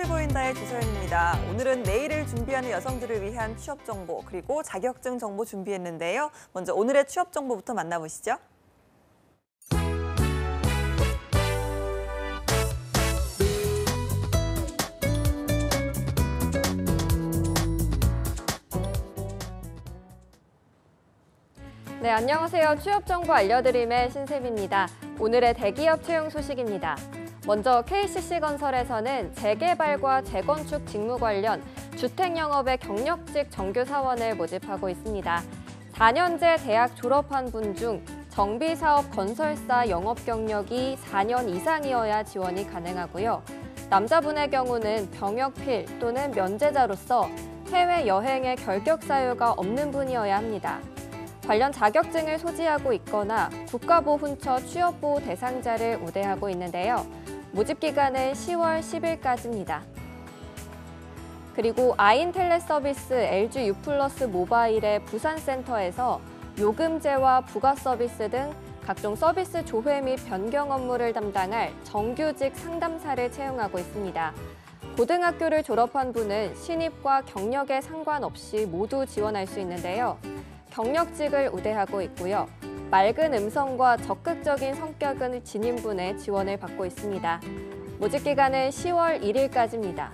취업해보인다의 조서연입니다. 오늘은 내일을 준비하는 여성들을 위한 취업 정보 그리고 자격증 정보 준비했는데요. 먼저 오늘의 취업 정보부터 만나보시죠. 네, 안녕하세요. 취업 정보 알려드림의 신샘입니다. 오늘의 대기업 채용 소식입니다. 먼저 KCC건설에서는 재개발과 재건축 직무 관련 주택 영업의 경력직 정규 사원을 모집하고 있습니다. 4년제 대학 졸업한 분 중 정비사업 건설사 영업 경력이 4년 이상이어야 지원이 가능하고요. 남자분의 경우는 병역필 또는 면제자로서 해외 여행의 결격 사유가 없는 분이어야 합니다. 관련 자격증을 소지하고 있거나 국가보훈처 취업보호 대상자를 우대하고 있는데요. 모집 기간은 10월 10일까지입니다. 그리고 아인텔레서비스 LG U+ 모바일의 부산센터에서 요금제와 부가 서비스 등 각종 서비스 조회 및 변경 업무를 담당할 정규직 상담사를 채용하고 있습니다. 고등학교를 졸업한 분은 신입과 경력에 상관없이 모두 지원할 수 있는데요. 경력직을 우대하고 있고요. 맑은 음성과 적극적인 성격을 지닌 분의 지원을 받고 있습니다. 모집 기간은 10월 1일까지입니다.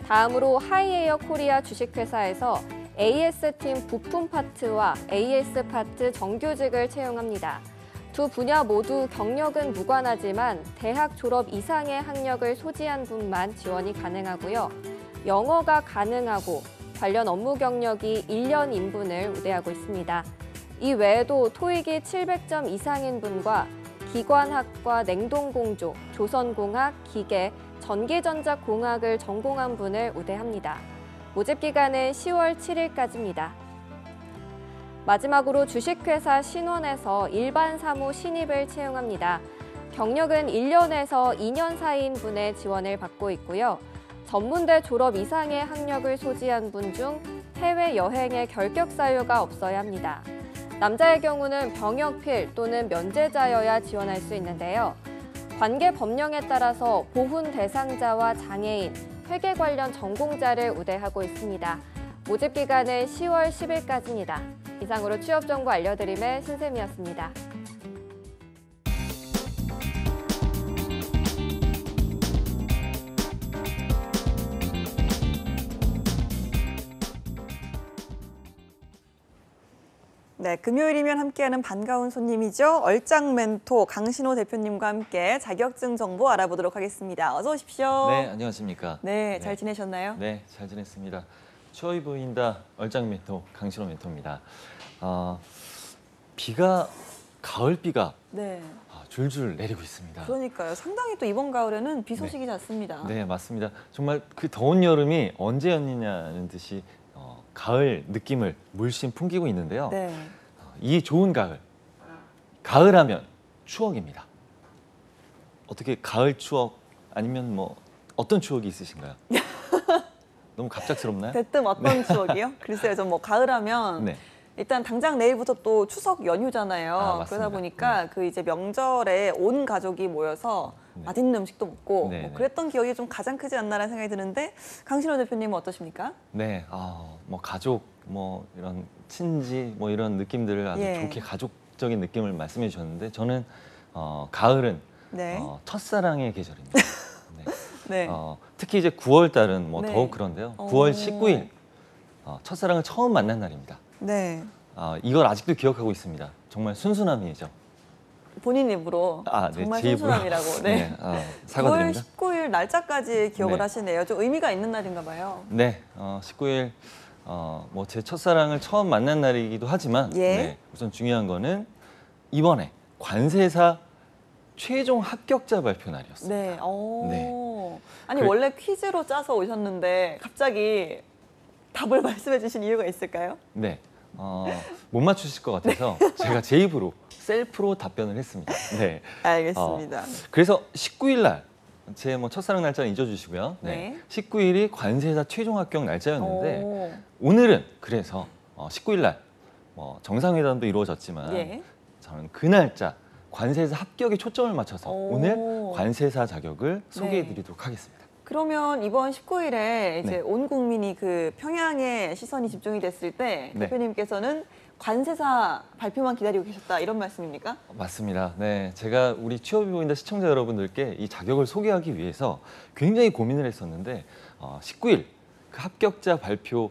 다음으로 하이에어 코리아 주식회사에서 AS팀 부품 파트와 AS 파트 정규직을 채용합니다. 두 분야 모두 경력은 무관하지만 대학 졸업 이상의 학력을 소지한 분만 지원이 가능하고요. 영어가 가능하고 관련 업무 경력이 1년 인분을 우대하고 있습니다. 이 외에도 토익이 700점 이상인 분과 기관학과 냉동공조, 조선공학, 기계, 전기전자공학을 전공한 분을 우대합니다. 모집 기간은 10월 7일까지입니다. 마지막으로 주식회사 신원에서 일반 사무 신입을 채용합니다. 경력은 1년에서 2년 사이인 분의 지원을 받고 있고요. 전문대 졸업 이상의 학력을 소지한 분 중 해외 여행의 결격 사유가 없어야 합니다. 남자의 경우는 병역필 또는 면제자여야 지원할 수 있는데요. 관계 법령에 따라서 보훈 대상자와 장애인, 회계 관련 전공자를 우대하고 있습니다. 모집 기간은 10월 10일까지입니다. 이상으로 취업 정보 알려드림의 신샘이었습니다. 네, 금요일이면 함께하는 반가운 손님이죠. 얼짱 멘토 강신호 대표님과 함께 자격증 정보 알아보도록 하겠습니다. 어서 오십시오. 네, 안녕하십니까. 네, 잘 지내셨나요? 네, 잘 지냈습니다. 취업이 보인다 얼짱 멘토 강신호 멘토입니다. 비가 가을비가 네. 줄줄 내리고 있습니다. 그러니까요. 상당히 또 이번 가을에는 비 소식이 잦습니다. 네, 맞습니다. 정말 그 더운 여름이 언제였느냐는 듯이 가을 느낌을 물씬 풍기고 있는데요. 네. 이 좋은 가을, 가을하면 추억입니다. 어떻게 가을 추억 아니면 뭐 어떤 추억이 있으신가요? 너무 갑작스럽나요? 대뜸 어떤 추억이요? 글쎄요, 전 뭐 가을하면 네. 일단 당장 내일부터 또 추석 연휴잖아요. 맞습니다. 그러다 보니까 그 이제 명절에 온 가족이 모여서 맛있는 음식도 먹고 뭐 그랬던 기억이 좀 가장 크지 않나라는 생각이 드는데 강신호 대표님은 어떠십니까? 네, 뭐 가족, 뭐 이런 친지, 뭐 이런 느낌들을 아주 좋게 가족적인 느낌을 말씀해 주셨는데 저는 가을은 첫사랑의 계절입니다. 네. 특히 이제 9월 달은 뭐 더욱 그런데요. 9월 19일 첫사랑을 처음 만난 날입니다. 네. 이걸 아직도 기억하고 있습니다. 정말 순수남이죠. 본인 입으로 정말 제 순수남이라고. 네. 사과드립니다. 9월 19일 날짜까지 기억을 하시네요. 좀 의미가 있는 날인가 봐요. 네, 19일 뭐 제 첫사랑을 처음 만난 날이기도 하지만 우선 중요한 거는 이번에 관세사 최종 합격자 발표 날이었습니다. 네. 아니 원래 퀴즈로 짜서 오셨는데 갑자기 답을 말씀해 주신 이유가 있을까요? 네, 못 맞추실 것 같아서 제가 제 입으로 셀프로 답변을 했습니다. 네, 알겠습니다. 그래서 19일 날 제 뭐 첫사랑 날짜는 잊어주시고요. 19일이 관세사 최종 합격 날짜였는데 오늘은 그래서 19일 날 정상회담도 이루어졌지만 저는 그 날짜 관세사 합격에 초점을 맞춰서 오늘 관세사 자격을 소개해드리도록 하겠습니다. 그러면 이번 19일에 이제 네. 온 국민이 그 평양에 시선이 집중이 됐을 때 네. 대표님께서는 관세사 발표만 기다리고 계셨다 이런 말씀입니까? 맞습니다. 네, 제가 우리 취업이 보인다 시청자 여러분들께 이 자격을 소개하기 위해서 굉장히 고민을 했었는데 19일 그 합격자 발표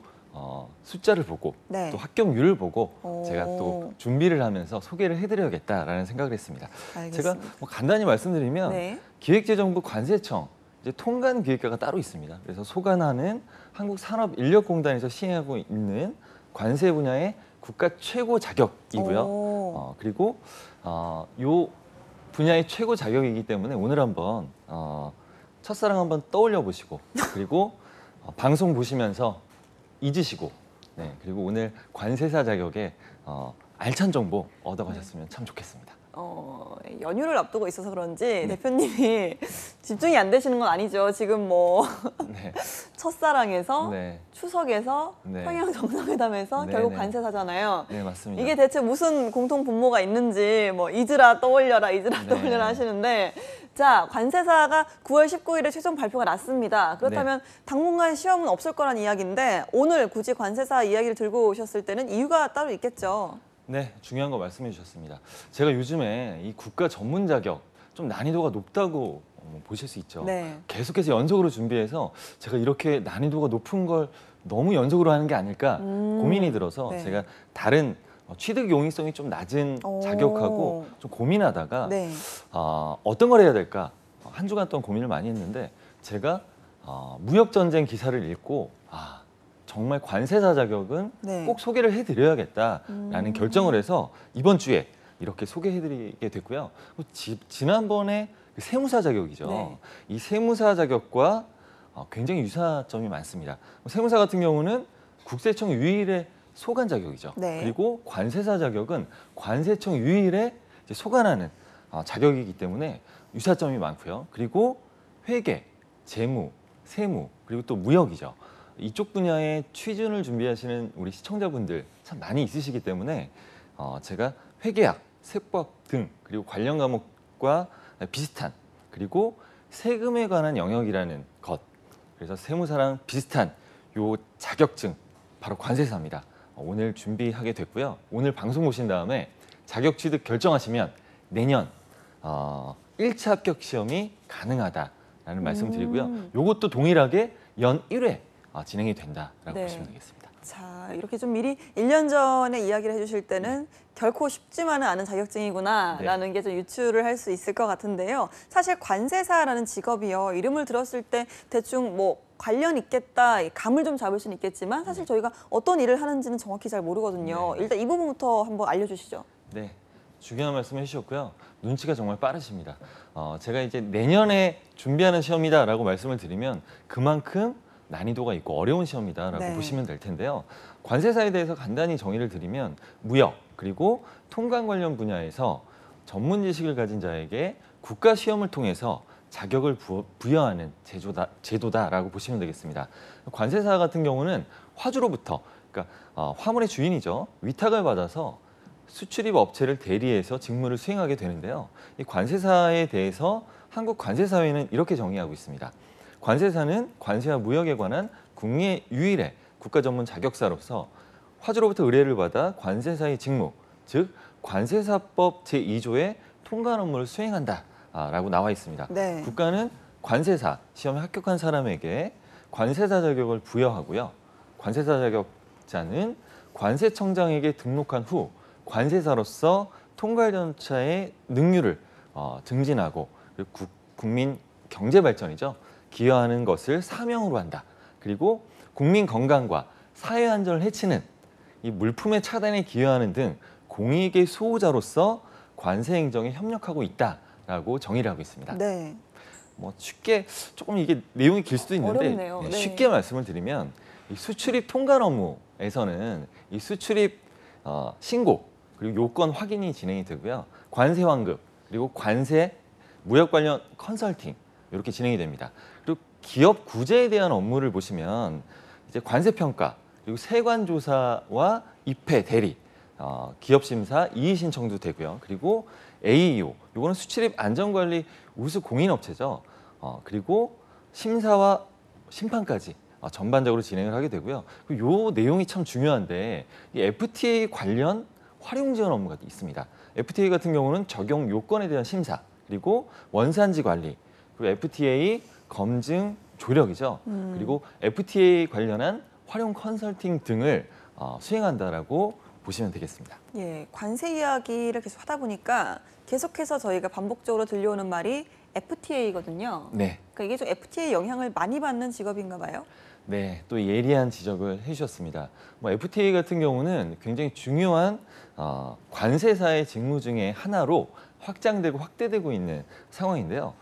숫자를 보고 네. 또 합격률을 보고 오. 제가 또 준비를 하면서 소개를 해드려야겠다라는 생각을 했습니다. 알겠습니다. 제가 뭐 간단히 말씀드리면 네. 기획재정부 관세청 이제 통관기획과가 따로 있습니다. 그래서 소관하는 한국산업인력공단에서 시행하고 있는 관세 분야의 국가 최고 자격이고요. 오. 그리고 요 분야의 최고 자격이기 때문에 오늘 한번 첫사랑 한번 떠올려 보시고 그리고 방송 보시면서 잊으시고 네, 그리고 오늘 관세사 자격에 알찬 정보 얻어가셨으면 참 좋겠습니다. 연휴를 앞두고 있어서 그런지 네. 대표님이 집중이 안 되시는 건 아니죠. 지금 뭐 네. 첫사랑에서 네. 추석에서 네. 평양 정상회담에서 네, 결국 네. 관세사잖아요. 네, 맞습니다. 이게 대체 무슨 공통 분모가 있는지 뭐 잊으라 떠올려라 네. 떠올려라 하시는데 자 관세사가 9월 19일에 최종 발표가 났습니다. 그렇다면 당분간 시험은 없을 거란 이야기인데 오늘 굳이 관세사 이야기를 들고 오셨을 때는 이유가 따로 있겠죠. 네, 중요한 거 말씀해 주셨습니다. 제가 요즘에 이 국가 전문 자격 좀 난이도가 높다고 보실 수 있죠. 네. 계속해서 연속으로 준비해서 제가 이렇게 난이도가 높은 걸 너무 연속으로 하는 게 아닐까 고민이 들어서 네. 제가 다른 취득 용이성이 좀 낮은 오. 자격하고 좀 고민하다가 네. 어떤 걸 해야 될까 한 주간 동안 고민을 많이 했는데 제가 무역전쟁 기사를 읽고 정말 관세사 자격은 네. 꼭 소개를 해드려야겠다라는 결정을 해서 이번 주에 이렇게 소개해드리게 됐고요. 지난번에 그 세무사 자격이죠. 네. 이 세무사 자격과 굉장히 유사점이 많습니다. 세무사 같은 경우는 국세청 유일의 소관 자격이죠. 네. 그리고 관세사 자격은 관세청 유일의 이제 소관하는 자격이기 때문에 유사점이 많고요. 그리고 회계, 재무, 세무, 그리고 또 무역이죠. 이쪽 분야의 취준을 준비하시는 우리 시청자분들 참 많이 있으시기 때문에 제가 회계학, 세법 등 그리고 관련 과목과 비슷한 그리고 세금에 관한 영역이라는 것 그래서 세무사랑 비슷한 요 자격증 바로 관세사입니다. 오늘 준비하게 됐고요. 오늘 방송 보신 다음에 자격 취득 결정하시면 내년 1차 합격 시험이 가능하다라는 말씀 드리고요. 요것도 동일하게 연 1회 진행이 된다라고 네. 보시면 되겠습니다. 자, 이렇게 좀 미리 1년 전에 이야기를 해주실 때는 결코 쉽지만은 않은 자격증이구나라는 게 좀 유추를 할 수 있을 것 같은데요. 사실 관세사라는 직업이요. 이름을 들었을 때 대충 뭐 관련 있겠다, 감을 좀 잡을 수는 있겠지만 사실 저희가 어떤 일을 하는지는 정확히 잘 모르거든요. 네. 일단 이 부분부터 한번 알려주시죠. 네, 중요한 말씀 해주셨고요. 눈치가 정말 빠르십니다. 제가 이제 내년에 준비하는 시험이다라고 말씀을 드리면 그만큼 난이도가 있고 어려운 시험이다라고 네. 보시면 될 텐데요. 관세사에 대해서 간단히 정의를 드리면 무역 그리고 통관 관련 분야에서 전문 지식을 가진 자에게 국가 시험을 통해서 자격을 부여하는 제도다라고 보시면 되겠습니다. 관세사 같은 경우는 화주로부터 그러니까 화물의 주인이죠. 위탁을 받아서 수출입 업체를 대리해서 직무를 수행하게 되는데요. 이 관세사에 대해서 한국 관세사회는 이렇게 정의하고 있습니다. 관세사는 관세와 무역에 관한 국내 유일의 국가 전문 자격사로서 화주로부터 의뢰를 받아 관세사의 직무, 즉 관세사법 제2조의 통관 업무를 수행한다라고 나와 있습니다. 네. 국가는 관세사 시험에 합격한 사람에게 관세사 자격을 부여하고요. 관세사 자격자는 관세청장에게 등록한 후 관세사로서 통관 절차의 능률을 증진하고 그리고 국민 경제 발전이죠. 기여하는 것을 사명으로 한다. 그리고 국민 건강과 사회 안전을 해치는 이 물품의 차단에 기여하는 등 공익의 수호자로서 관세 행정에 협력하고 있다라고 정의를 하고 있습니다. 네. 뭐 쉽게 조금 이게 내용이 길 수도 있는데 어렵네요. 네. 쉽게 말씀을 드리면 이 수출입 통관 업무에서는 이 수출입 신고 그리고 요건 확인이 진행이 되고요. 관세 환급 그리고 관세 무역 관련 컨설팅 이렇게 진행이 됩니다. 그리고 기업 구제에 대한 업무를 보시면 이제 관세 평가 그리고 세관 조사와 입회 대리 기업 심사 이의 신청도 되고요. 그리고 AEO 요거는 수출입 안전관리 우수 공인업체죠. 그리고 심사와 심판까지 전반적으로 진행을 하게 되고요. 요 내용이 참 중요한데 이 FTA 관련 활용 지원 업무가 있습니다. FTA 같은 경우는 적용 요건에 대한 심사, 그리고 원산지 관리, 그리고 FTA 검증 조력이죠. 그리고 FTA 관련한 활용 컨설팅 등을 수행한다라고 보시면 되겠습니다. 예, 관세 이야기를 계속 하다 보니까 계속해서 저희가 반복적으로 들려오는 말이 FTA거든요. 네. 그러니까 이게 좀 FTA 영향을 많이 받는 직업인가 봐요. 네, 또 예리한 지적을 해주셨습니다. FTA 같은 경우는 굉장히 중요한 관세사의 직무 중에 하나로 확장되고 확대되고 있는 상황인데요.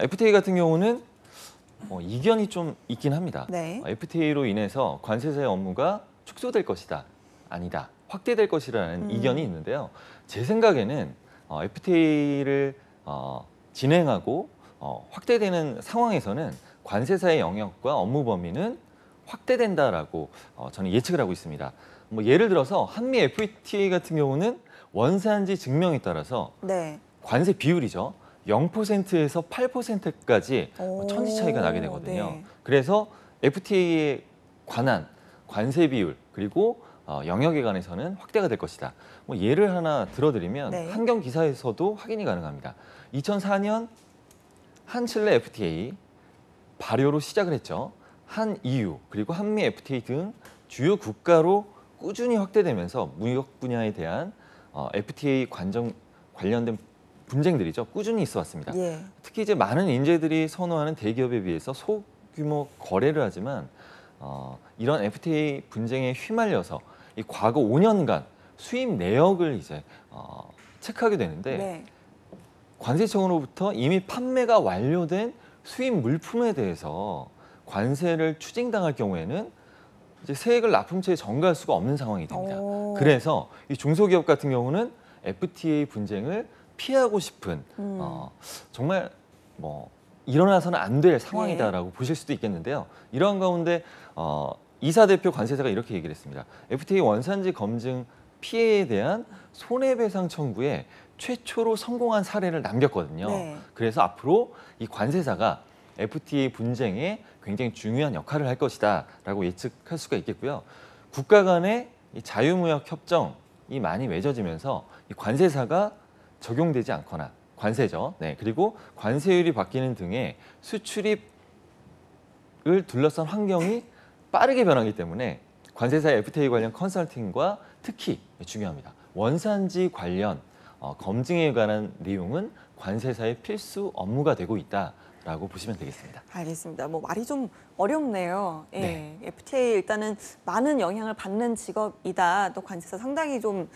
FTA 같은 경우는 이견이 좀 있긴 합니다. 네. FTA로 인해서 관세사의 업무가 축소될 것이다, 아니다, 확대될 것이라는 이견이 있는데요. 제 생각에는 FTA를 진행하고 확대되는 상황에서는 관세사의 영역과 업무 범위는 확대된다라고 저는 예측을 하고 있습니다. 예를 들어서 한미 FTA 같은 경우는 원산지 증명에 따라서 네. 관세 비율이죠. 0%에서 8%까지 천지 차이가 나게 되거든요. 네. 그래서 FTA에 관한 관세 비율 그리고 영역에 관해서는 확대가 될 것이다. 예를 하나 들어드리면 네. 한경 기사에서도 확인이 가능합니다. 2004년 한칠레 FTA 발효로 시작을 했죠. 한 EU 그리고 한미 FTA 등 주요 국가로 꾸준히 확대되면서 무역 분야에 대한 FTA 관련된 분쟁들이죠. 꾸준히 있어 왔습니다. 예. 특히 이제 많은 인재들이 선호하는 대기업에 비해서 소규모 거래를 하지만 이런 FTA 분쟁에 휘말려서 이 과거 5년간 수입 내역을 이제 체크하게 되는데 네. 관세청으로부터 이미 판매가 완료된 수입 물품에 대해서 관세를 추징당할 경우에는 이제 세액을 납품처에 전가할 수가 없는 상황이 됩니다. 그래서 이 중소기업 같은 경우는 FTA 분쟁을 피하고 싶은 정말 일어나서는 안 될 상황이다라고 보실 수도 있겠는데요. 이러한 가운데 이사 대표 관세사가 이렇게 얘기를 했습니다. FTA 원산지 검증 피해에 대한 손해배상 청구에 최초로 성공한 사례를 남겼거든요. 네. 그래서 앞으로 이 관세사가 FTA 분쟁에 굉장히 중요한 역할을 할 것이다라고 예측할 수가 있겠고요. 국가 간의 이 자유무역 협정이 많이 맺어지면서 이 관세사가 적용되지 않거나 관세죠. 네, 그리고 관세율이 바뀌는 등의 수출입을 둘러싼 환경이 빠르게 변하기 때문에 관세사의 FTA 관련 컨설팅과 특히 중요합니다. 원산지 관련 검증에 관한 내용은 관세사의 필수 업무가 되고 있다라고 보시면 되겠습니다. 알겠습니다. 말이 좀 어렵네요. 예. 네. FTA 일단은 많은 영향을 받는 직업이다. 또 관세사 상당히 좀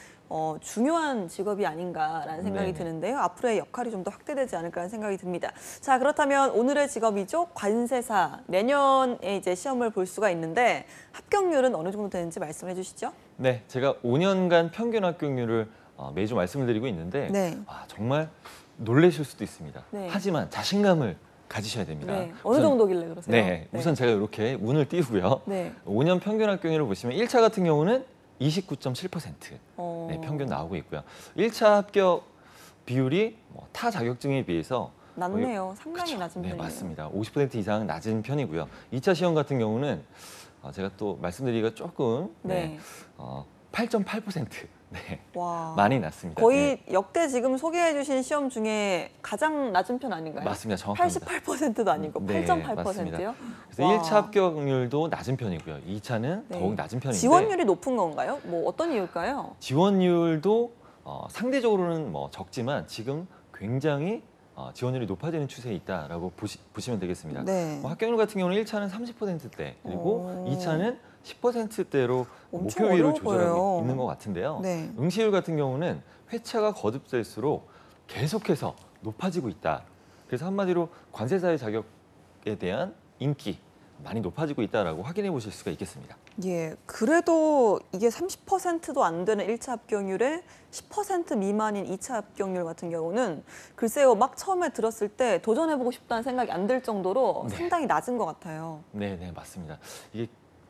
중요한 직업이 아닌가라는 생각이 네네. 드는데요. 앞으로의 역할이 좀 더 확대되지 않을까라는 생각이 듭니다. 자, 그렇다면 오늘의 직업이죠. 관세사. 내년에 이제 시험을 볼 수가 있는데 합격률은 어느 정도 되는지 말씀해 주시죠. 네, 제가 5년간 평균 합격률을 매주 말씀을 드리고 있는데 네. 정말 놀라실 수도 있습니다. 네. 하지만 자신감을 가지셔야 됩니다. 네. 어느 정도길래 그러세요? 네, 우선 제가 이렇게 운을 띄우고요. 네. 5년 평균 합격률을 보시면 1차 같은 경우는 29.7% 네, 평균 나오고 있고요. 1차 합격 비율이 타 자격증에 비해서 낮네요. 상당히 그쵸? 낮은 네, 편이에요. 맞습니다. 50% 이상 낮은 편이고요. 2차 시험 같은 경우는 제가 또 말씀드리기가 조금 네. 8.8% 네, 와. 많이 낮습니다. 거의 네, 역대 지금 소개해 주신 시험 중에 가장 낮은 편 아닌가요? 맞습니다. 정확합니다. 88%도 아니고 네, 8.8%요? 그래서 1차 합격률도 낮은 편이고요. 2차는 네. 더욱 낮은 편인데 지원율이 높은 건가요? 어떤 이유일까요? 지원율도 상대적으로는 적지만 지금 굉장히 지원율이 높아지는 추세에 있다라고 보시면 되겠습니다. 네. 합격률 같은 경우는 1차는 30%대 그리고 2차는 10%대로 엄청 목표 위로 어려워 조절하고 보여요. 있는 것 같은데요. 네. 응시율 같은 경우는 회차가 거듭될수록 계속해서 높아지고 있다. 그래서 한마디로 관세사의 자격에 대한 인기 많이 높아지고 있다라고 확인해 보실 수가 있겠습니다. 예, 그래도 이게 30%도 안 되는 1차 합격률에 10% 미만인 2차 합격률 같은 경우는 글쎄요, 막 처음에 들었을 때 도전해보고 싶다는 생각이 안 들 정도로 네. 상당히 낮은 것 같아요. 네, 맞습니다. 이게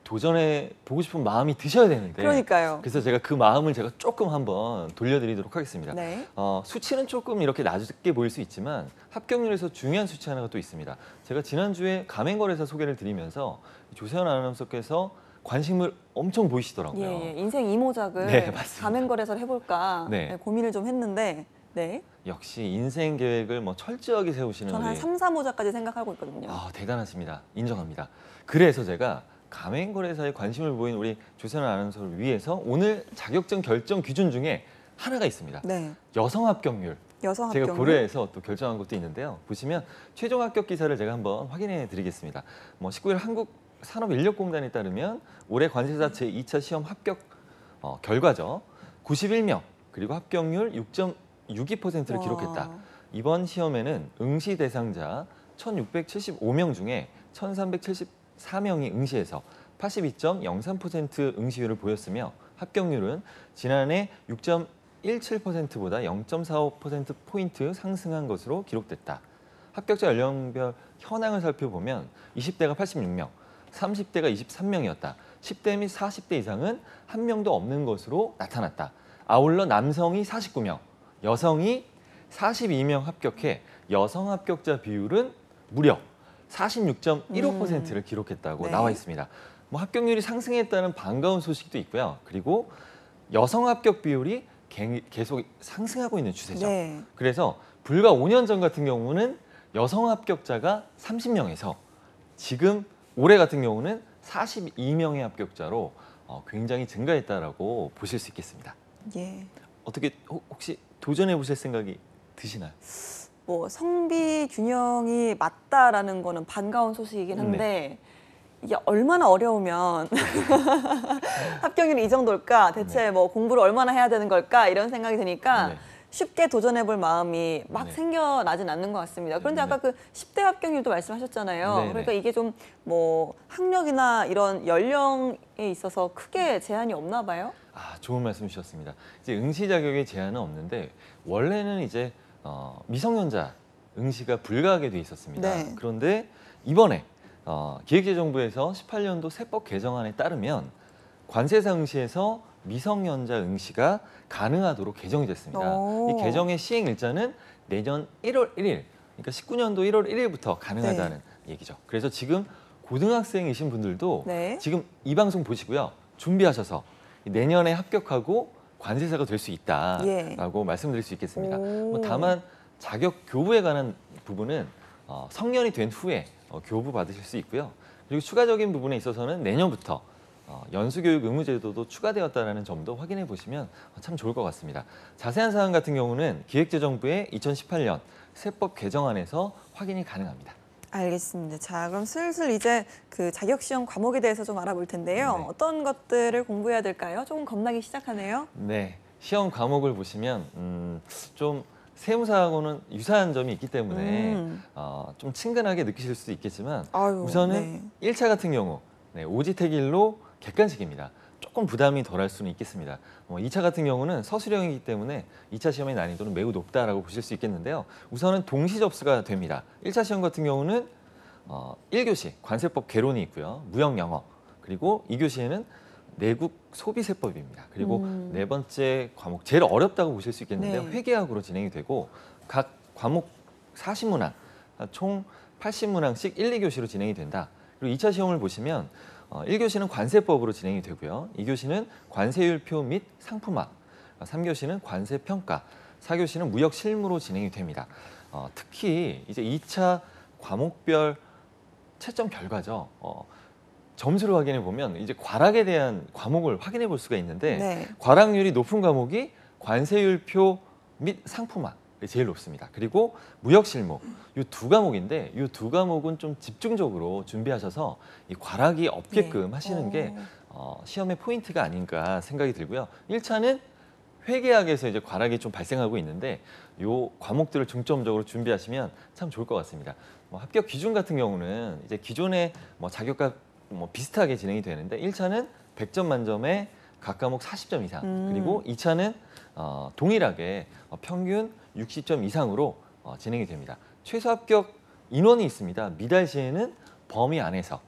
도전해 보고 싶은 마음이 드셔야 되는데 그러니까요. 그래서 제가 그 마음을 제가 조금 한번 돌려드리도록 하겠습니다. 네. 수치는 조금 이렇게 낮게 보일 수 있지만 합격률에서 중요한 수치 하나가 또 있습니다. 제가 지난주에 가맹거래사 소개를 드리면서 조세현 아나운서께서 관심을 엄청 보이시더라고요. 예, 인생 이모작을 네, 맞습니다. 가맹거래사를 해볼까 네. 고민을 좀 했는데 네. 역시 인생 계획을 뭐 철저하게 세우시는 저는 한 우리 3, 4모작까지 생각하고 있거든요. 대단하십니다. 인정합니다. 그래서 제가 가맹거래사에 관심을 보인 우리 조세현 아나운서를 위해서 오늘 자격증 결정 기준 중에 하나가 있습니다. 네. 여성 합격률. 여성 제가 합격률. 고려해서 또 결정한 것도 있는데요. 보시면 최종 합격 기사를 제가 한번 확인해 드리겠습니다. 19일 한국산업인력공단에 따르면 올해 관세사 제2차 시험 합격 결과죠. 91명 그리고 합격률 6.62%를 와. 기록했다. 이번 시험에는 응시 대상자 1,675명 중에 1,374명이 응시해서 82.03% 응시율을 보였으며 합격률은 지난해 6.17%보다 0.45%포인트 상승한 것으로 기록됐다. 합격자 연령별 현황을 살펴보면 20대가 86명, 30대가 23명이었다. 10대 및 40대 이상은 한 명도 없는 것으로 나타났다. 아울러 남성이 49명, 여성이 42명 합격해 여성 합격자 비율은 무려 46.15%를 기록했다고 네. 나와 있습니다. 합격률이 상승했다는 반가운 소식도 있고요. 그리고 여성 합격 비율이 계속 상승하고 있는 추세죠. 네. 그래서 불과 5년 전 같은 경우는 여성 합격자가 30명에서 지금 올해 같은 경우는 42명의 합격자로 굉장히 증가했다라고 보실 수 있겠습니다. 예. 어떻게 혹시 도전해 보실 생각이 드시나요? 성비 균형이 맞다라는 거는 반가운 소식이긴 한데 이게 얼마나 어려우면 합격률이 이 정도일까? 대체 공부를 얼마나 해야 되는 걸까? 이런 생각이 드니까 네. 쉽게 도전해 볼 마음이 막 네. 생겨나진 않는 것 같습니다. 그런데 아까 그 10대 합격률도 말씀하셨잖아요. 네, 네. 그러니까 이게 좀 학력이나 이런 연령에 있어서 크게 제한이 없나 봐요? 좋은 말씀 주셨습니다. 이제 응시 자격에 제한은 없는데 원래는 이제 미성년자 응시가 불가하게 돼 있었습니다. 네. 그런데 이번에 기획재정부에서 18년도 세법 개정안에 따르면 관세사 응시에서 미성년자 응시가 가능하도록 개정이 됐습니다. 오. 이 개정의 시행 일자는 내년 1월 1일, 그러니까 19년도 1월 1일부터 가능하다는 얘기죠. 그래서 지금 고등학생이신 분들도 네. 지금 이 방송 보시고요. 준비하셔서 내년에 합격하고 관세사가 될 수 있다라고 말씀드릴 수 있겠습니다. 오. 다만 자격 교부에 관한 부분은 성년이 된 후에 교부 받으실 수 있고요. 그리고 추가적인 부분에 있어서는 내년부터 연수교육 의무제도도 추가되었다는 점도 확인해 보시면 참 좋을 것 같습니다. 자세한 사항 같은 경우는 기획재정부의 2018년 세법 개정안에서 확인이 가능합니다. 알겠습니다. 자, 그럼 슬슬 이제 그 자격시험 과목에 대해서 좀 알아볼 텐데요. 네. 어떤 것들을 공부해야 될까요? 조금 겁나기 시작하네요. 네, 시험 과목을 보시면 좀 세무사하고는 유사한 점이 있기 때문에 좀 친근하게 느끼실 수도 있겠지만 아유, 우선은 1차 같은 경우 오지택일로 객관식입니다. 조금 부담이 덜할 수는 있겠습니다. 2차 같은 경우는 서술형이기 때문에 2차 시험의 난이도는 매우 높다라고 보실 수 있겠는데요. 우선은 동시 접수가 됩니다. 1차 시험 같은 경우는 1교시 관세법 개론이 있고요. 무역 영어 그리고 2교시에는 내국 소비세법입니다. 그리고 네 번째 과목 제일 어렵다고 보실 수 있겠는데요. 네. 회계학으로 진행이 되고 각 과목 40문항 총 80문항씩 1, 2교시로 진행이 된다. 그리고 2차 시험을 보시면 1교시는 관세법으로 진행이 되고요. 2교시는 관세율표 및 상품화, 3교시는 관세평가, 4교시는 무역실무로 진행이 됩니다. 특히 이제 2차 과목별 채점 결과죠. 점수를 확인해 보면 이제 과락에 대한 과목을 확인해 볼 수가 있는데 네. 과락률이 높은 과목이 관세율표 및 상품화 제일 높습니다. 그리고 무역실무 이 두 과목인데 이 두 과목은 좀 집중적으로 준비하셔서 이 과락이 없게끔 하시는 게 시험의 포인트가 아닌가 생각이 들고요. 1차는 회계학에서 이제 과락이 좀 발생하고 있는데 이 과목들을 중점적으로 준비하시면 참 좋을 것 같습니다. 합격 기준 같은 경우는 이제 기존의 자격과 비슷하게 진행이 되는데 1차는 100점 만점에 각 과목 40점 이상 그리고 2차는 동일하게 평균 60점 이상으로 진행이 됩니다. 최소 합격 인원이 있습니다. 미달 시에는 범위 안에서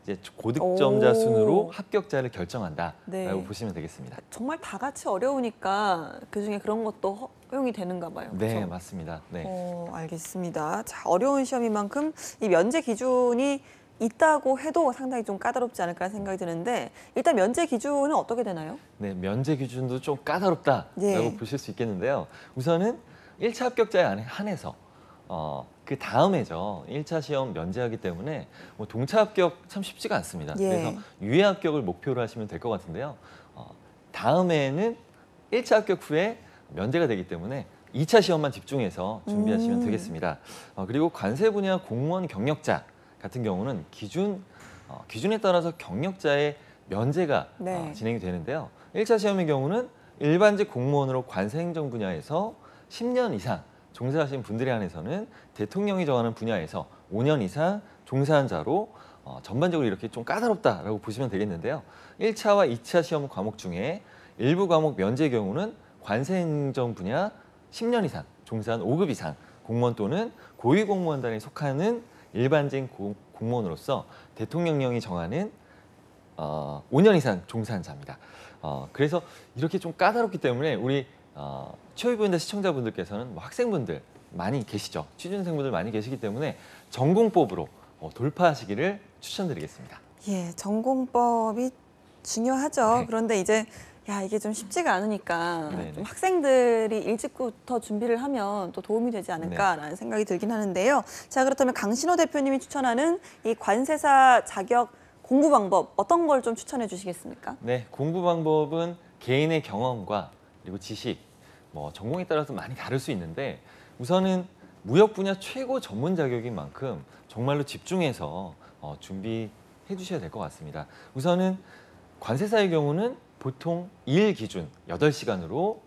이제 고득점자 오. 순으로 합격자를 결정한다라고 네. 보시면 되겠습니다. 정말 다 같이 어려우니까 그중에 그런 것도 허용이 되는가 봐요. 네, 그렇죠? 맞습니다. 네. 알겠습니다. 자, 어려운 시험인 만큼 이 면제 기준이 있다고 해도 상당히 좀 까다롭지 않을까 생각이 드는데 일단 면제 기준은 어떻게 되나요? 네, 면제 기준도 좀 까다롭다라고 예. 보실 수 있겠는데요. 우선은 1차 합격자에 한해서 그 다음에죠. 1차 시험 면제하기 때문에 뭐 동차 합격 참 쉽지가 않습니다. 예. 그래서 유예 합격을 목표로 하시면 될 것 같은데요. 다음에는 1차 합격 후에 면제가 되기 때문에 2차 시험만 집중해서 준비하시면 되겠습니다. 그리고 관세 분야 공무원 경력자 같은 경우는 기준에 따라서 경력자의 면제가 네. 진행이 되는데요. 1차 시험의 경우는 일반직 공무원으로 관세 행정 분야에서 10년 이상 종사하신 분들에 한해서는 대통령이 정하는 분야에서 5년 이상 종사한 자로 전반적으로 이렇게 좀 까다롭다라고 보시면 되겠는데요. 1차와 2차 시험 과목 중에 일부 과목 면제의 경우는 관세 행정 분야 10년 이상 종사한 5급 이상 공무원 또는 고위공무원단에 속하는 일반직 공무원으로서 대통령령이 정하는 5년 이상 종사한 자입니다. 그래서 이렇게 좀 까다롭기 때문에 우리 취업인대 시청자분들께서는 뭐 학생분들 많이 계시죠. 취준생분들 많이 계시기 때문에 전공법으로 돌파하시기를 추천드리겠습니다. 예, 전공법이 중요하죠. 네. 그런데 이제 이게 좀 쉽지가 않으니까 네네. 좀 학생들이 일찍부터 준비를 하면 또 도움이 되지 않을까라는 생각이 들긴 하는데요. 자, 그렇다면 강신호 대표님이 추천하는 이 관세사 자격 공부 방법 어떤 걸 좀 추천해 주시겠습니까? 네, 공부 방법은 개인의 경험과 그리고 지식, 뭐 전공에 따라서 많이 다를 수 있는데 우선은 무역 분야 최고 전문 자격인 만큼 정말로 집중해서 준비해 주셔야 될 것 같습니다. 우선은 관세사의 경우는 보통 2일 기준 8시간으로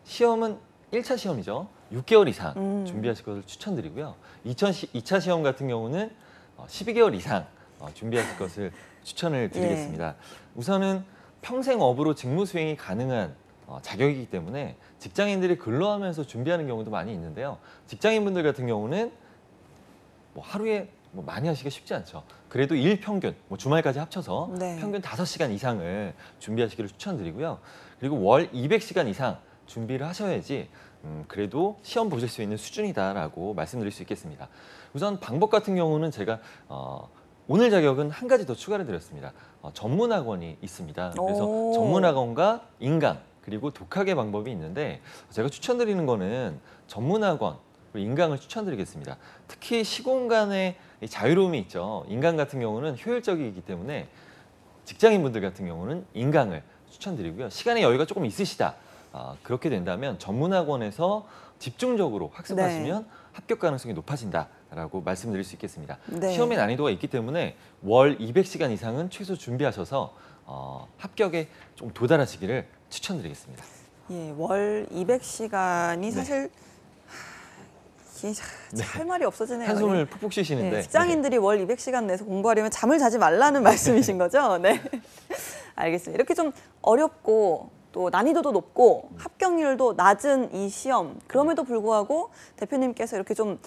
시험은 1차 시험이죠. 6개월 이상 준비하실 것을 추천드리고요. 2차 시험 같은 경우는 12개월 이상 준비하실 것을 추천을 드리겠습니다. 우선은 평생 업으로 직무 수행이 가능한 자격이기 때문에 직장인들이 근로하면서 준비하는 경우도 많이 있는데요. 직장인분들 같은 경우는 뭐 하루에 뭐 많이 하시기가 쉽지 않죠. 그래도 일 평균, 뭐 주말까지 합쳐서 네. 평균 5시간 이상을 준비하시기를 추천드리고요. 그리고 월 200시간 이상 준비를 하셔야지 그래도 시험 보실 수 있는 수준이다라고 말씀드릴 수 있겠습니다. 우선 방법 같은 경우는 제가 오늘 자격은 한 가지 더 추가를 드렸습니다. 전문학원이 있습니다. 그래서 오. 전문학원과 인강 그리고 독학의 방법이 있는데 제가 추천드리는 거는 전문학원 그리고 인강을 추천드리겠습니다. 특히 시공간의 이 자유로움이 있죠. 인강 같은 경우는 효율적이기 때문에 직장인분들 같은 경우는 인강을 추천드리고요. 시간의 여유가 조금 있으시다. 그렇게 된다면 전문학원에서 집중적으로 학습하시면 합격 가능성이 높아진다라고 말씀드릴 수 있겠습니다. 네. 시험의 난이도가 있기 때문에 월 200시간 이상은 최소 준비하셔서 합격에 좀 도달하시기를 추천드리겠습니다. 예, 월 200시간이 사실 이게 할 말이 없어지네요. 한숨을 푹푹 쉬시는데 네, 직장인들이 월 200시간 내서 공부하려면 잠을 자지 말라는 말씀이신 거죠? 네. 알겠습니다. 이렇게 좀 어렵고 또 난이도도 높고 합격률도 낮은 이 시험 그럼에도 불구하고 대표님께서 이렇게 좀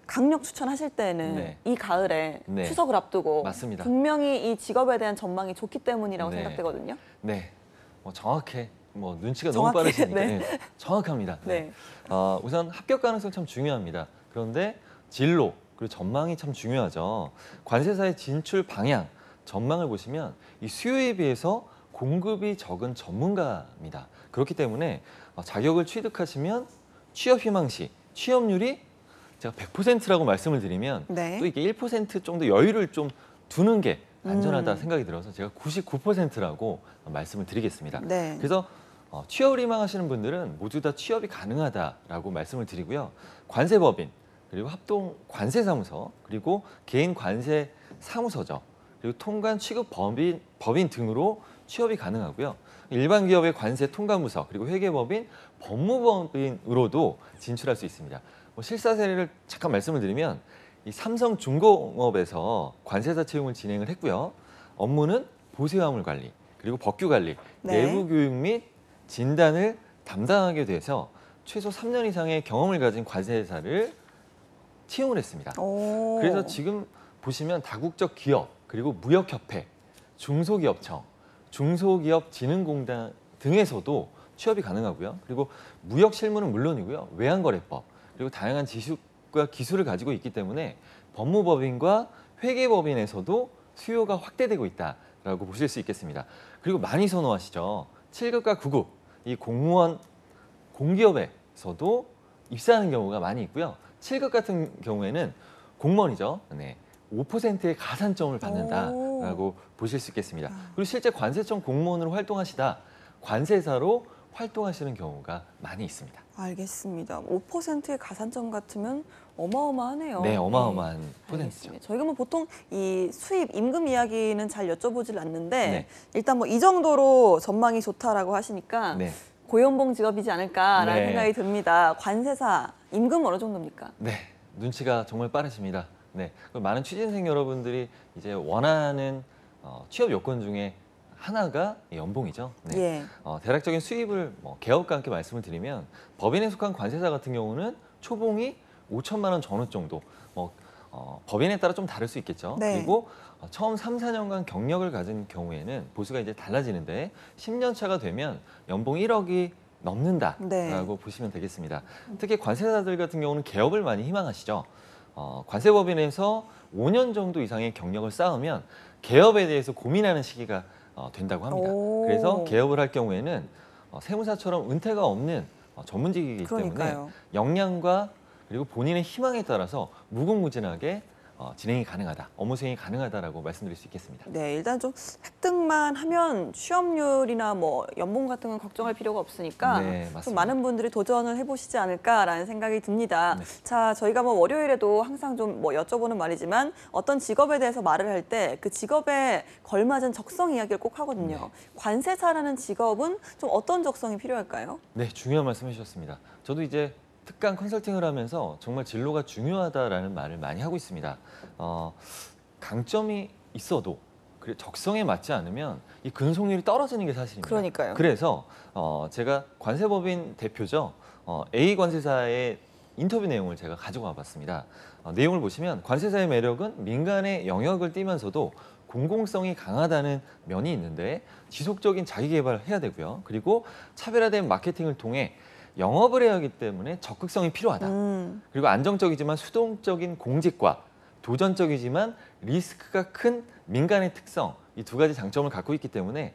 강력 추천하실 때는 네. 이 가을에 네. 추석을 앞두고 맞습니다. 분명히 이 직업에 대한 전망이 좋기 때문이라고 네. 생각되거든요. 네, 정확해. 눈치가 정확해, 너무 빠르시니까 네. 네, 정확합니다. 네. 우선 합격 가능성 참 중요합니다. 그런데 진로 그리고 전망이 참 중요하죠. 관세사의 진출 방향, 전망을 보시면 이 수요에 비해서 공급이 적은 전문가입니다. 그렇기 때문에 자격을 취득하시면 취업 희망 시 취업률이 제가 100%라고 말씀을 드리면 네. 또 이게 1% 정도 여유를 좀 두는 게 안전하다 생각이 들어서 제가 99%라고 말씀을 드리겠습니다. 네. 그래서 취업을 희망하시는 분들은 모두 다 취업이 가능하다라고 말씀을 드리고요. 관세법인, 그리고 합동 관세사무소, 그리고 개인 관세 사무소죠. 그리고 통관 취급 법인 등으로 취업이 가능하고요. 일반 기업의 관세 통관부서, 그리고 회계법인, 법무법인으로도 진출할 수 있습니다. 실사 사례를 잠깐 말씀을 드리면 이 삼성중공업에서 관세사 채용을 진행을 했고요. 업무는 보세화물 관리, 그리고 법규 관리, 네. 내부 교육 및 진단을 담당하게 돼서 최소 3년 이상의 경험을 가진 관세사를 채용을 했습니다. 오. 그래서 지금 보시면 다국적 기업, 그리고 무역협회, 중소기업청, 중소기업진흥공단 등에서도 취업이 가능하고요. 그리고 무역실무는 물론이고요. 외환거래법, 그리고 다양한 지식과 기술을 가지고 있기 때문에 법무법인과 회계법인에서도 수요가 확대되고 있다라고 보실 수 있겠습니다. 그리고 많이 선호하시죠. 7급과 9급, 이 공무원 공기업에서도 입사하는 경우가 많이 있고요. 7급 같은 경우에는 공무원이죠. 네, 5%의 가산점을 받는다라고 보실 수 있겠습니다. 그리고 실제 관세청 공무원으로 활동하시다 관세사로 활동하시는 경우가 많이 있습니다. 알겠습니다. 5%의 가산점 같으면 어마어마하네요. 네, 어마어마한 퍼센트죠. 알겠습니다. 저희가 뭐 보통 이 수입, 임금 이야기는 잘 여쭤보질 않는데 네. 일단 뭐 이 정도로 전망이 좋다라고 하시니까 네. 고연봉 직업이지 않을까라는 네. 생각이 듭니다. 관세사 임금 어느 정도입니까? 네, 눈치가 정말 빠르십니다. 네, 많은 취준생 여러분들이 이제 원하는 취업 요건 중에 하나가 연봉이죠. 네. 예. 대략적인 수입을 개업과 함께 말씀을 드리면 법인에 속한 관세사 같은 경우는 초봉이 5천만 원 전후 정도. 법인에 따라 좀 다를 수 있겠죠. 네. 그리고 처음 3, 4년간 경력을 가진 경우에는 보수가 이제 달라지는데 10년 차가 되면 연봉 1억이 넘는다라고 네. 보시면 되겠습니다. 특히 관세사들 같은 경우는 개업을 많이 희망하시죠. 관세법인에서 5년 정도 이상의 경력을 쌓으면 개업에 대해서 고민하는 시기가 된다고 합니다. 오. 그래서 개업을 할 경우에는 세무사처럼 은퇴가 없는 전문직이기 그러니까요. 때문에 역량과 그리고 본인의 희망에 따라서 무궁무진하게 진행이 가능하다, 업무 수행이 가능하다라고 말씀드릴 수 있겠습니다. 네, 일단 좀 획득만 하면 취업률이나 뭐 연봉 같은 건 걱정할 필요가 없으니까 네, 맞습니다. 좀 많은 분들이 도전을 해보시지 않을까라는 생각이 듭니다. 네. 자, 저희가 뭐 월요일에도 항상 좀 뭐 여쭤보는 말이지만 어떤 직업에 대해서 말을 할 때 그 직업에 걸맞은 적성 이야기를 꼭 하거든요. 네. 관세사라는 직업은 좀 어떤 적성이 필요할까요? 네, 중요한 말씀 해주셨습니다. 저도 이제 특강 컨설팅을 하면서 정말 진로가 중요하다라는 말을 많이 하고 있습니다. 강점이 있어도 적성에 맞지 않으면 이 근속률이 떨어지는 게 사실입니다. 그러니까요. 그래서 제가 관세법인 대표죠. A 관세사의 인터뷰 내용을 제가 가지고 와봤습니다. 내용을 보시면 관세사의 매력은 민간의 영역을 띄면서도 공공성이 강하다는 면이 있는데 지속적인 자기 개발을 해야 되고요. 그리고 차별화된 마케팅을 통해 영업을 해야 하기 때문에 적극성이 필요하다. 그리고 안정적이지만 수동적인 공직과 도전적이지만 리스크가 큰 민간의 특성, 이 두 가지 장점을 갖고 있기 때문에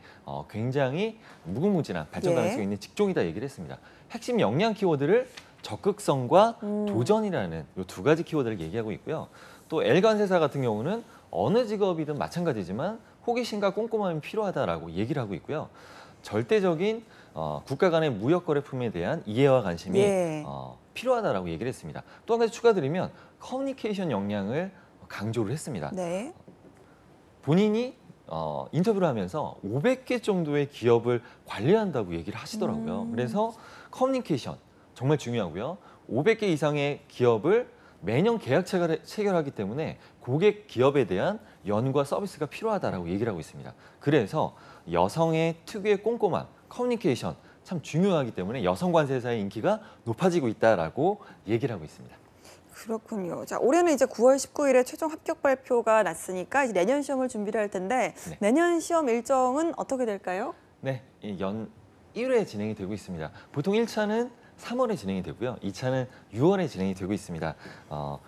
굉장히 무궁무진한 발전 가능성이 있는 직종이다 얘기를 했습니다. 핵심 역량 키워드를 적극성과 도전이라는 이 두 가지 키워드를 얘기하고 있고요. 또 L관세사 같은 경우는 어느 직업이든 마찬가지지만 호기심과 꼼꼼함이 필요하다라고 얘기를 하고 있고요. 절대적인 국가 간의 무역 거래품에 대한 이해와 관심이 예. 필요하다라고 얘기를 했습니다. 또 한 가지 추가드리면 커뮤니케이션 역량을 강조를 했습니다. 네. 본인이 인터뷰를 하면서 500개 정도의 기업을 관리한다고 얘기를 하시더라고요. 그래서 커뮤니케이션 정말 중요하고요. 500개 이상의 기업을 매년 계약 체결하기 때문에 고객 기업에 대한 연과 서비스가 필요하다라고 얘기를 하고 있습니다. 그래서 여성의 특유의 꼼꼼함, 커뮤니케이션 참 중요하기 때문에 여성 관세사의 인기가 높아지고 있다라고 얘기를 하고 있습니다. 그렇군요. 자, 올해는 이제 9월 19일에 최종 합격 발표가 났으니까 이제 내년 시험을 준비를 할 텐데 네. 내년 시험 일정은 어떻게 될까요? 네, 연 1회 진행이 되고 있습니다. 보통 1차는 3월에 진행이 되고요. 2차는 6월에 진행이 되고 있습니다.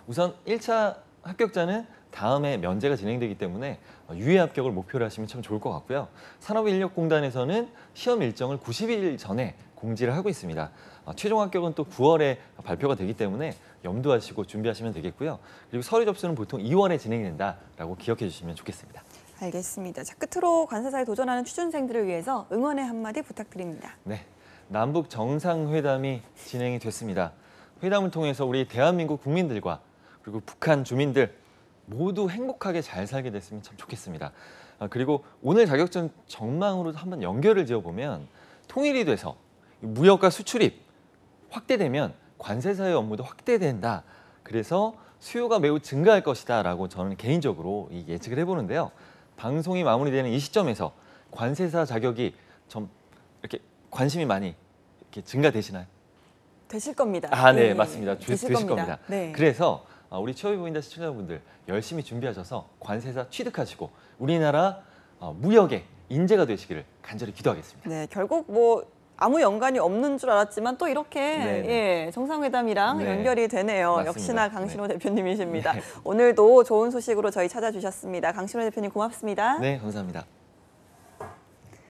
우선 1차 합격자는 다음에 면제가 진행되기 때문에 유예 합격을 목표로 하시면 참 좋을 것 같고요. 산업인력공단에서는 시험 일정을 90일 전에 공지를 하고 있습니다. 최종 합격은 또 9월에 발표가 되기 때문에 염두하시고 준비하시면 되겠고요. 그리고 서류 접수는 보통 2월에 진행이 된다라고 기억해 주시면 좋겠습니다. 알겠습니다. 자, 끝으로 관세사에 도전하는 취준생들을 위해서 응원의 한마디 부탁드립니다. 네, 남북 정상회담이 진행이 됐습니다. 회담을 통해서 우리 대한민국 국민들과 그리고 북한 주민들 모두 행복하게 잘 살게 됐으면 참 좋겠습니다. 그리고 오늘 자격증 전망으로 한번 연결을 지어보면 통일이 돼서 무역과 수출입 확대되면 관세사의 업무도 확대된다. 그래서 수요가 매우 증가할 것이다 라고 저는 개인적으로 예측을 해보는데요. 방송이 마무리되는 이 시점에서 관세사 자격이 좀 이렇게 관심이 많이 이렇게 증가되시나요? 되실 겁니다. 네, 예, 맞습니다. 되실 겁니다. 네. 그래서 우리 취업이 보인다 시청자분들 열심히 준비하셔서 관세사 취득하시고 우리나라 무역의 인재가 되시기를 간절히 기도하겠습니다. 네, 결국 뭐 아무 연관이 없는 줄 알았지만 또 이렇게 네네. 예, 정상회담이랑 네. 연결이 되네요. 맞습니다. 역시나 강신호 대표님이십니다. 네. 오늘도 좋은 소식으로 저희 찾아주셨습니다. 강신호 대표님 고맙습니다. 네, 감사합니다.